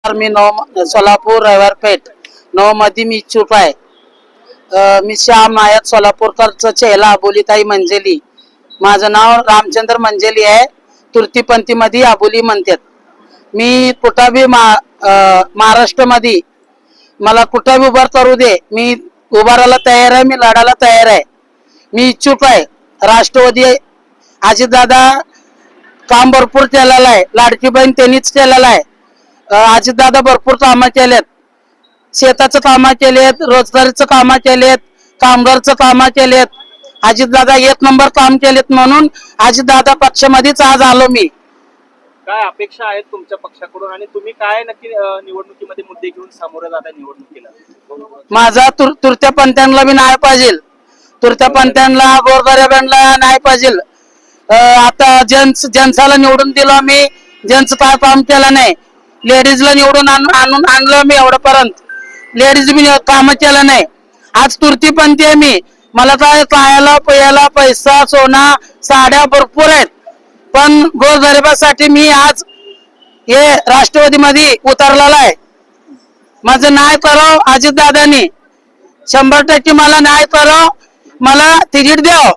मी सोलापूर रविवारपेठ मध्ये मी इच्छुक आहे. मी श्याम नायक सोलापूरकरचं चेहला अबोलीताई मंजेली. माझं नाव रामचंद्र मंजेली आहे. तृतीयपंथी मध्ये अबोली म्हणतात. मी कुठं महाराष्ट्र मध्ये मला कुठं उभार करू दे, मी उभारायला तयार आहे. मी लढायला तयार आहे. मी इच्छुक आहे. राष्ट्रवादी अजितदादा काम भरपूर केलेलं आहे. लाडकी बहीण त्यांनीच केलेलं आहे. अजितदादा भरपूर कामं केलेत. शेताचं कामं केलेत, रोजगारीचं कामं केलेत, कामगारचं कामं केलेत. अजितदादा एक नंबर काम केलेत म्हणून अजितदादा पक्षामध्येच आज आलो मी. काय अपेक्षा आहेत तुमच्या पक्षाकडून आणि तुम्ही काय नक्की निवडणुकीमध्ये मुद्दे घेऊन सामोरं जाता निवडणुकीला? माझा तुरत्या पंथ्यांना बी न्याय पाहिजे. तुरत्या पंथ्यांना गोरगरिबांना न्याय पाहिजे. आता जेंट्सला निवडून दिलं मी, जेंट्स काय काम केलं नाही. लेडीजला निवडून आणलं मी एवढ्यापर्यंत. लेडीज बी काम केलं नाही. आज तृतीयपंथी आहे मी. मला काय खायला प्यायला पैसा सोना साड्या भरपूर आहेत, पण गोरगरिबासाठी मी आज हे राष्ट्रवादी मध्ये उतरलेला आहे. माझं न्याय करावं अजितदादांनी. 100% मला न्याय करावं. मला तिकीट द्यावं.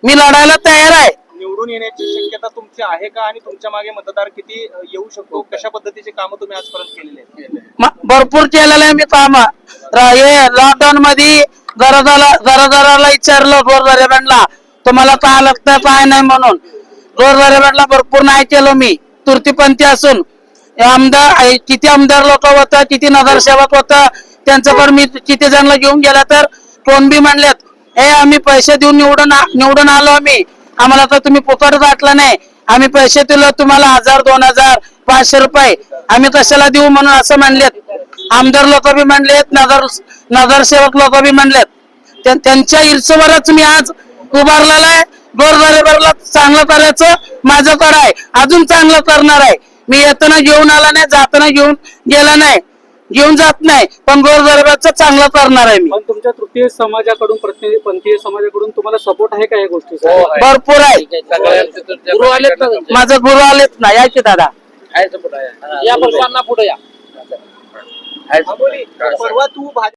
मी लढायला तयार आहे. निवडून येण्याची शक्यता तुमची आहे का आणि तुमच्या मागे मतदार किती येऊ शकतो? कशा पद्धतीचे काम तुम्ही आजपर्यंत केलेले आहेत? भरपूर केलेलं आहे मी काम. हे लॉकडाऊन मध्ये घरादाराला विचारलं गोरगरिबांना तुम्हाला काय लागतं काय नाही म्हणून. गोरगरिबांना भरपूर नाही केलं मी. तृतीयपंथी असून किती आमदार लोक होतं, किती नगरसेवक होतं, त्यांच्याकडे मी किती जणांना घेऊन गेला तर कोण बी म्हणलेत हे आम्ही पैसे देऊन निवडून आलो आम्ही. आम्हाला तर तुम्ही फुकट गाठलं नाही. आम्ही पैसे दिलो तुम्हाला 1000 2000 500 रुपये आम्ही कशाला देऊ म्हणून असं म्हणलेत. आमदार लोक बी म्हणलेत, नगरसेवक लोक बी म्हणलेत. त्यांच्या इर्षेवरच मी आज उभारलेला आहे. गोरगरिबाला चांगलं करायचं माझ्याकडे आहे. अजून चांगलं करणार आहे. मी येताना घेऊन आला नाही, जाताना घेऊन गेला नाही, घेऊन जात नाही, पण गोरगरिबाचं चांगलं करणार आहे मी. पण तुमच्या तृतीय समाजाकडून पंथीय समाजाकडून तुम्हाला सपोर्ट आहे का या गोष्टीचा? भरपूर आहे. माझं गुरु आलेत ना, यायचे दादा या पुढे या. परवा तू